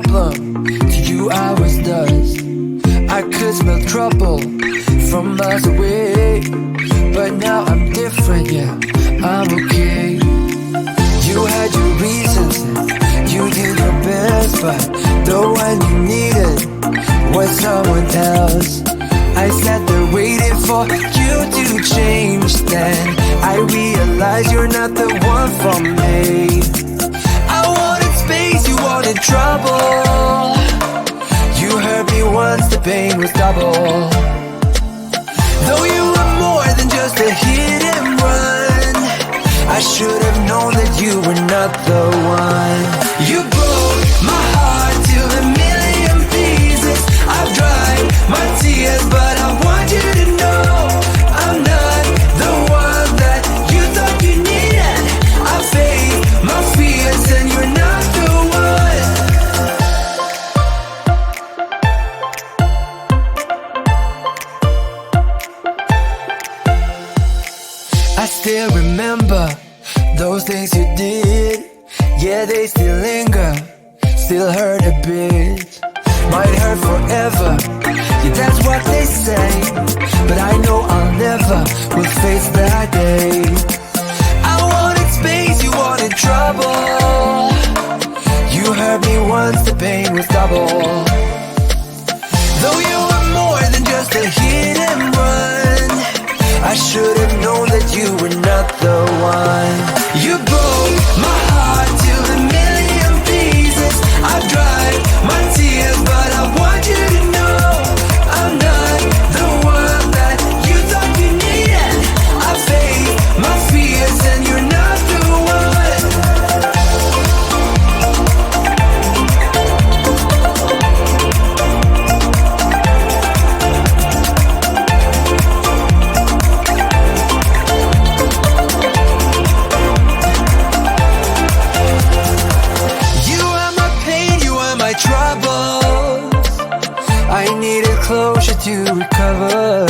problem. To you I was dust. I could smell trouble from miles away, but now I'm different, yeah, I'm okay. You had your reasons, you did your best, but the one you needed was someone else. I sat there waiting for you to change. Then I realized you're not the one for me. I wanted space, you wanted trouble. You hurt me once, the pain was double. Though you were more than just a hit and run, I should have known that you were not the one. You broke my heart to a million pieces. I've dried my tears, but I want you to know I'm not the one that you thought you needed. I faced my fears and you're not the one. I still remember those things you did. Yeah, they still linger, still hurt a bit. Might hurt forever, yeah, that's what they say. But I know I'll never will face that day. I wanted space, you wanted trouble. You hurt me once, the pain was double. Though you were more than just a hit and run, I should have known that you were not the one. You broke my heart to a million pieces. I've dried my tears, but I want you to know I'm not the one that you thought you needed. I faced my fears and you're not the one. Troubles, I needed closure to recover.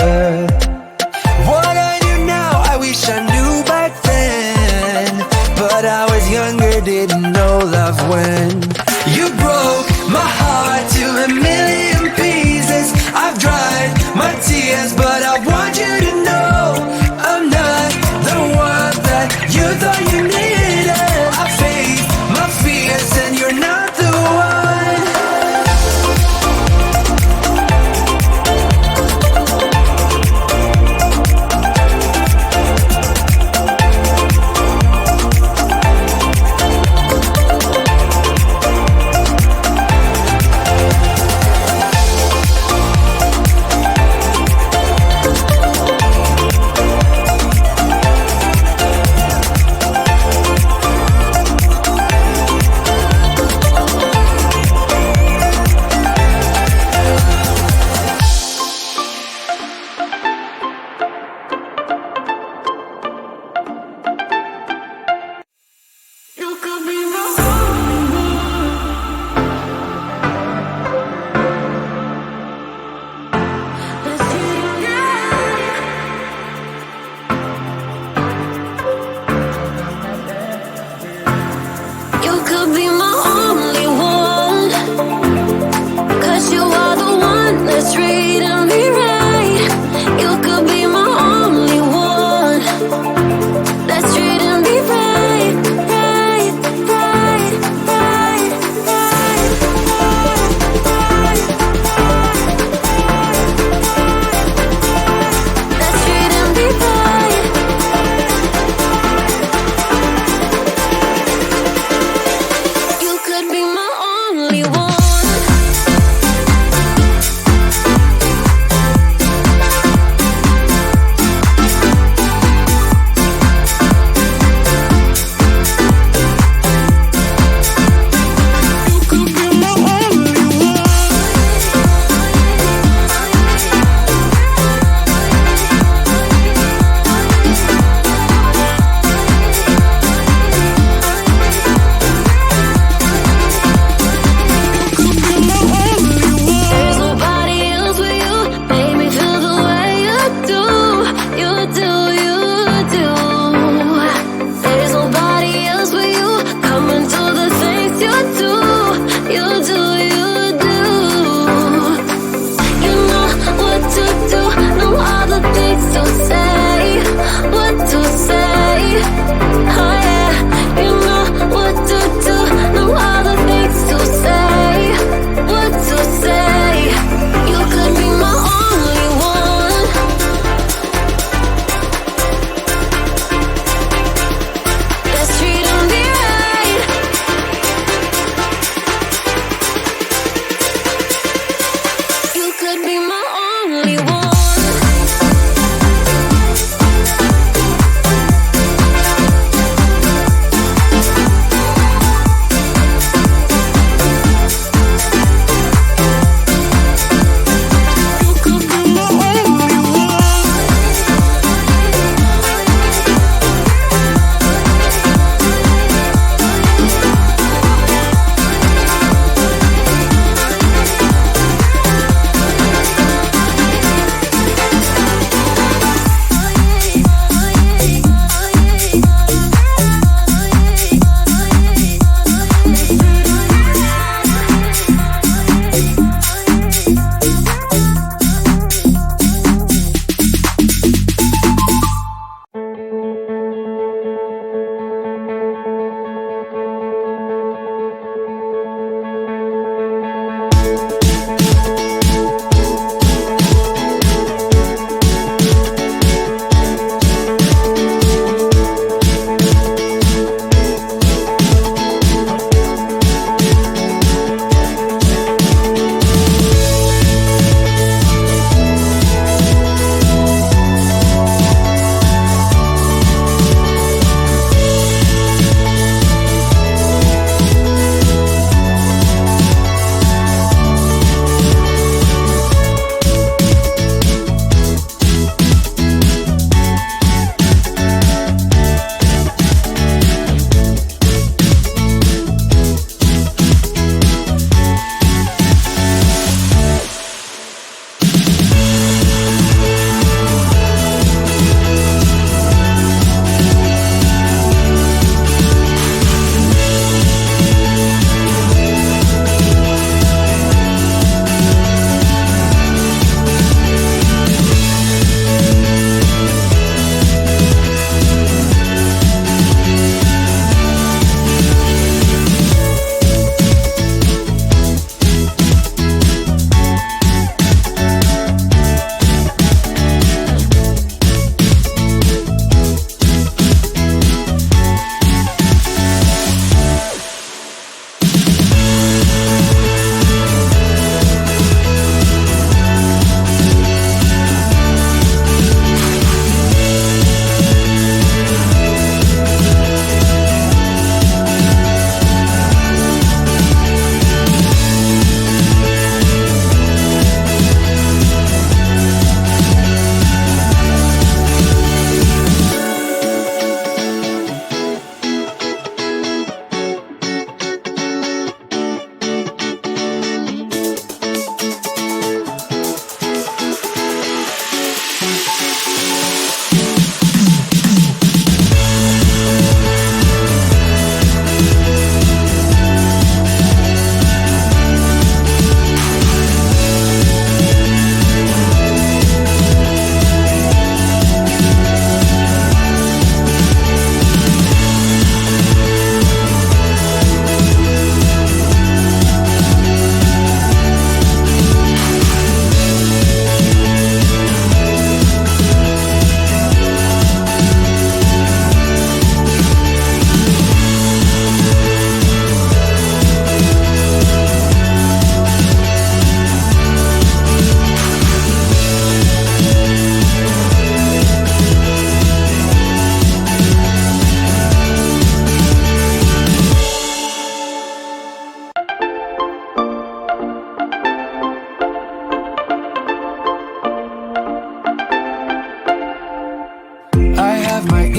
What I do now, I wish I knew back then. But I was younger, didn't know love when. You broke my heart to a million pieces. I've dried my tears, but I want you to know I'm not the one that you thought you needed. I faced my fears and you're not the one.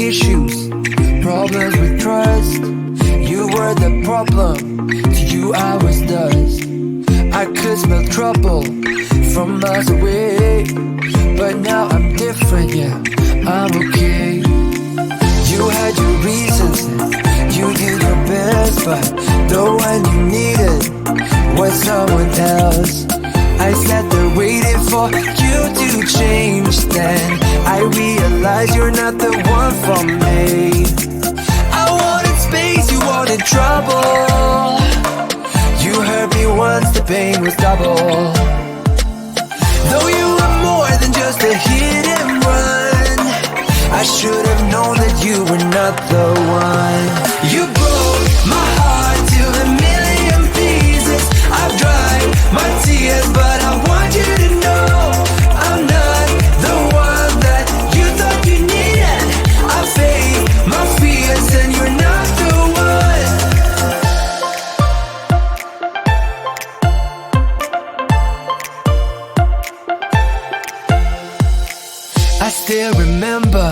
issues, problems with trust. You were the problem, to you I was dust. I could smell trouble from miles away, but now I'm different, yeah, I'm okay. You had your reasons, you did your best, but the one you needed was someone else. I sat there waiting for you to change. Then I realized you're not the one for me. I wanted space, you wanted trouble. You hurt me once, the pain was double. Though you were more than just a hit and run, I should have known that you were not the one. You broke my heart to a million pieces. I've dried my tears, but I want you to know I'm not the one that you thought you needed. I faced my fears and you're not the one. I still remember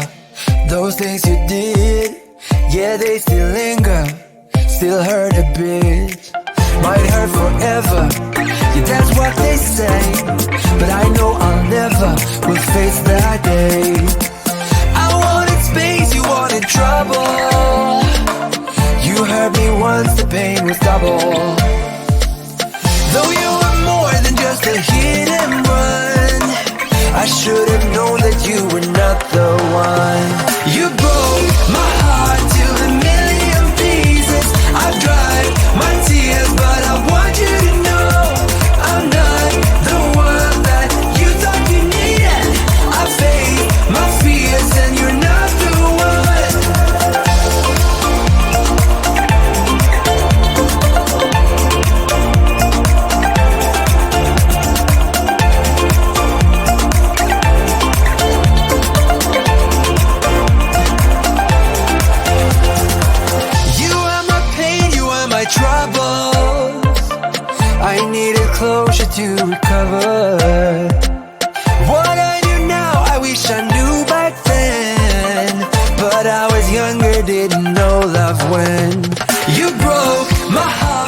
those things you did. Yeah, they still linger, still hurt a bit. Might hurt forever, yeah, that's what they say. But I know I'll never will face that day. I wanted space, you wanted trouble. You hurt me once, the pain was double. Though you were more than just a hit and run, I should have known that you were not the one. You broke my heart to a million pieces. I've dried my tears, but I want you to know I'm not the one that you thought you needed. I faced my fears and you're not the one. Troubles, I needed closure to recover. What I do now, I wish I knew back then. But I was younger, didn't know love when you broke my heart.